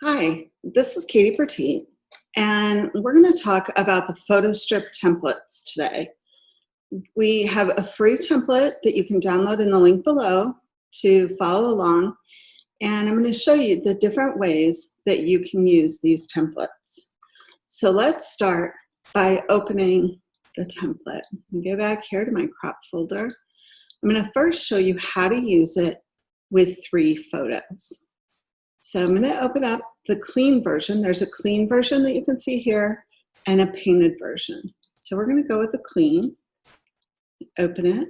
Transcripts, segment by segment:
Hi, this is Katie Pertiet, and we're going to talk about the photo strip templates today. We have a free template that you can download in the link below to follow along, and I'm going to show you the different ways that you can use these templates. So let's start by opening the template. Go back here to my crop folder. I'm going to first show you how to use it with 3 photos. So I'm going to open up the clean version. There's a clean version that you can see here and a painted version. So we're going to go with the clean. Open it.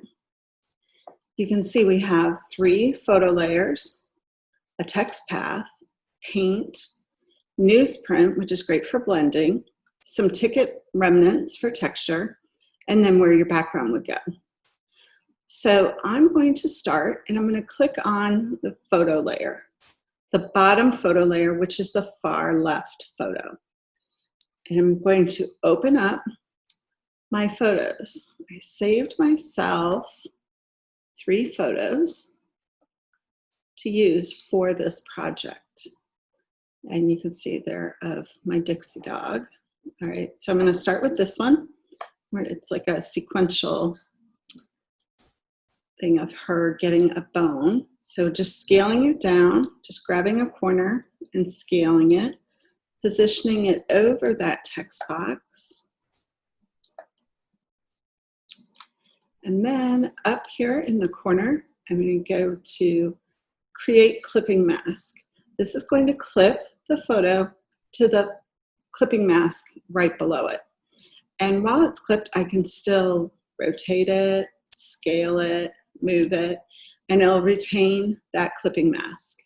You can see we have 3 photo layers, a text path, paint, newsprint, which is great for blending, some ticket remnants for texture, and then where your background would go. So I'm going to start, and I'm going to click on the photo layer, the bottom photo layer, which is the far left photo. And I'm going to open up my photos. I saved myself 3 photos to use for this project. And you can see they're of my Dixie dog. All right, so I'm going to start with this one, where it's like a sequential thing of her getting a bone. So just scaling it down, just grabbing a corner and scaling it, positioning it over that text box. And then up here in the corner, I'm going to go to Create Clipping Mask. This is going to clip the photo to the clipping mask right below it. And while it's clipped, I can still rotate it, scale it, move it, and it'll retain that clipping mask.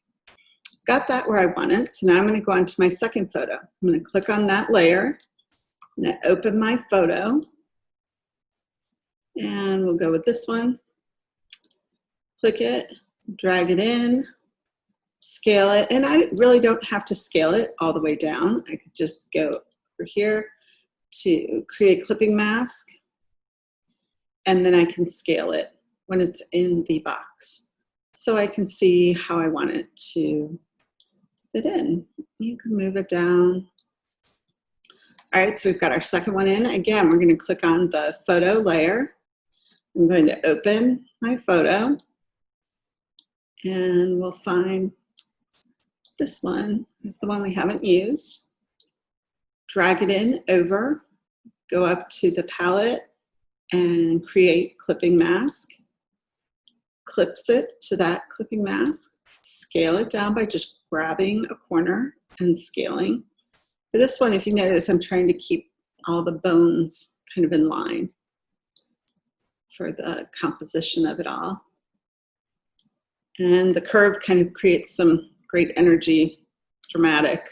Got that where I want it, so now I'm going to go on to my second photo. I'm going to click on that layer, I'm going to open my photo, and we'll go with this one. Click it, drag it in, scale it, and I really don't have to scale it all the way down. I could just go over here to Create Clipping Mask, and then I can scale it when it's in the box. So I can see how I want it to fit in. You can move it down. All right, so we've got our second one in. Again, we're going to click on the photo layer. I'm going to open my photo, and we'll find this one is the one we haven't used. Drag it in over, go up to the palette and Create Clipping Mask. Clips it to that clipping mask, scale it down by just grabbing a corner and scaling. For this one, if you notice, I'm trying to keep all the bones kind of in line for the composition of it all. And the curve kind of creates some great energy, dramatic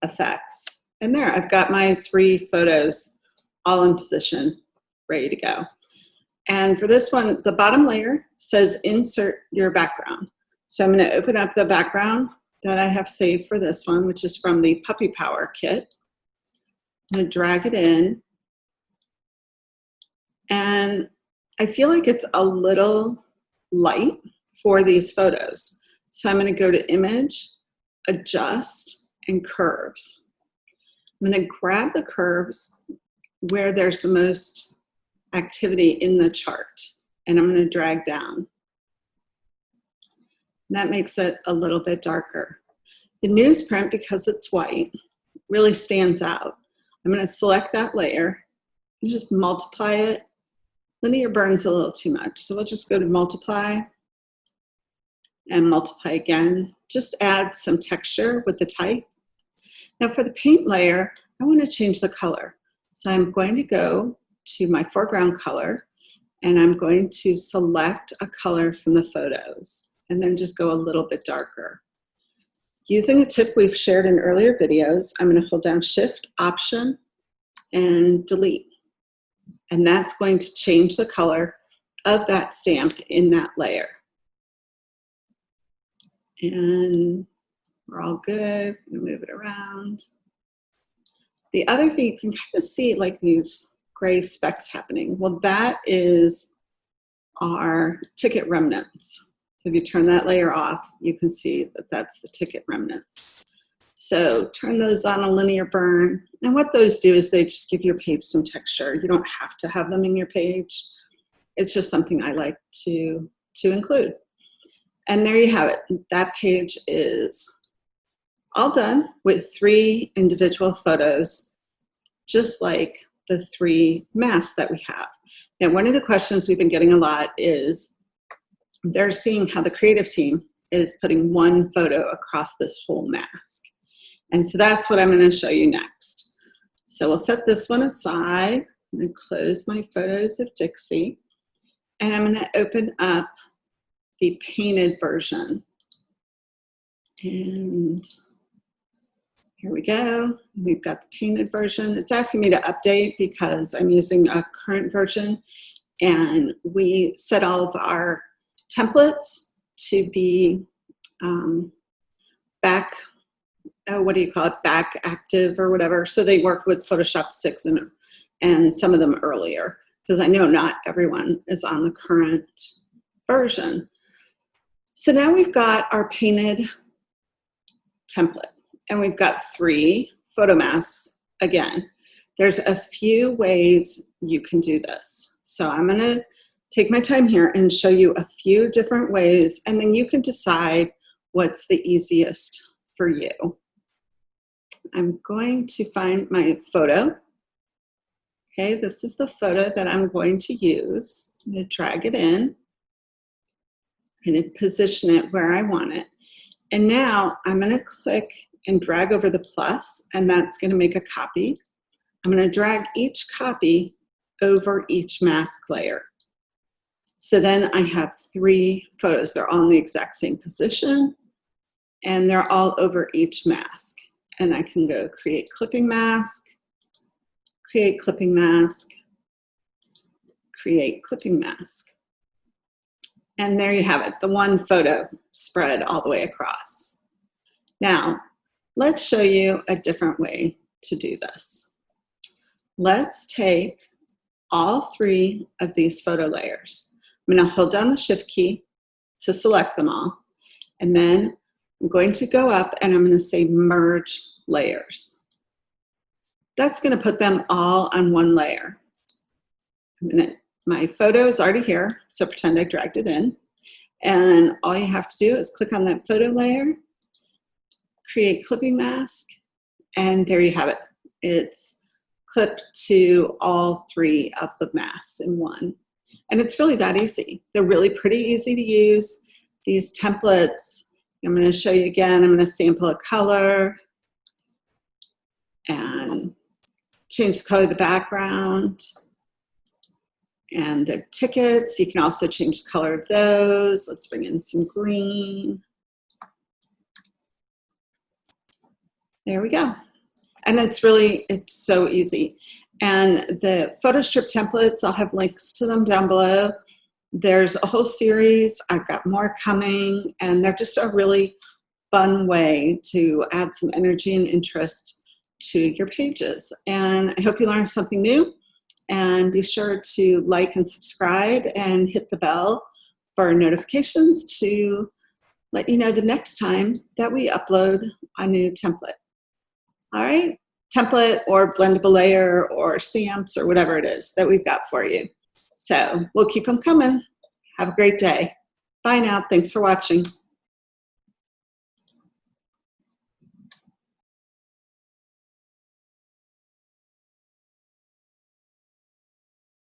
effects. And there, I've got my 3 photos all in position, ready to go. And for this one, the bottom layer says insert your background. So I'm going to open up the background that I have saved for this one, which is from the Puppy Power kit. I'm going to drag it in. And I feel like it's a little light for these photos. So I'm going to go to Image, Adjust, and Curves. I'm going to grab the curves where there's the most activity in the chart, and I'm going to drag down. That makes it a little bit darker. The newsprint, because it's white, really stands out. I'm going to select that layer and just multiply it. Linear burns a little too much, so we'll just go to multiply and multiply again. Just add some texture with the type. Now for the paint layer, I want to change the color. So I'm going to go to my foreground color, and I'm going to select a color from the photos and then just go a little bit darker. Using a tip we've shared in earlier videos, I'm going to hold down Shift, Option, and Delete. And that's going to change the color of that stamp in that layer. And we're all good. I'm going to move it around. The other thing, you can kind of see like these gray specks happening. Well, that is our ticket remnants. So if you turn that layer off, you can see that that's the ticket remnants. So turn those on a linear burn. And what those do is they just give your page some texture. You don't have to have them in your page. It's just something I like to include. And there you have it. That page is all done with 3 individual photos, just like the 3 masks that we have. Now, one of the questions we've been getting a lot is they're seeing how the creative team is putting one photo across this whole mask. And so that's what I'm going to show you next. So we'll set this one aside and close my photos of Dixie. And I'm going to open up the painted version. And here we go. We've got the painted version. It's asking me to update because I'm using a current version. And we set all of our templates to be back active or whatever. So they work with Photoshop 6 and some of them earlier, because I know not everyone is on the current version. So now we've got our painted template, and we've got 3 photo masks again. There's a few ways you can do this. So I'm going to take my time here and show you a few different ways, and then you can decide what's the easiest for you. I'm going to find my photo. Okay, this is the photo that I'm going to use. I'm going to drag it in and position it where I want it. And now I'm going to click and drag over the plus, and that's going to make a copy. I'm going to drag each copy over each mask layer. So then I have 3 photos. They're all in the exact same position, and they're all over each mask. And I can go create clipping mask, create clipping mask, create clipping mask. And there you have it, the one photo spread all the way across. Now, let's show you a different way to do this. Let's take all 3 of these photo layers. I'm going to hold down the Shift key to select them all, and then I'm going to go up and I'm going to say Merge Layers. That's going to put them all on one layer. My photo is already here, so pretend I dragged it in. And all you have to do is click on that photo layer, create clipping mask, and there you have it. It's clipped to all 3 of the masks in one. And it's really that easy. They're really pretty easy to use. These templates, I'm going to show you again. I'm going to sample a color and change the color of the background. And the tickets, you can also change the color of those. Let's bring in some green. There we go. And it's so easy. And the photo strip templates, I'll have links to them down below. There's a whole series. I've got more coming, and they're just a really fun way to add some energy and interest to your pages. And I hope you learned something new. And be sure to like and subscribe and hit the bell for notifications to let you know the next time that we upload a new template. All right, template or blendable layer or stamps or whatever it is that we've got for you. So we'll keep them coming. Have a great day. Bye now. Thanks for watching.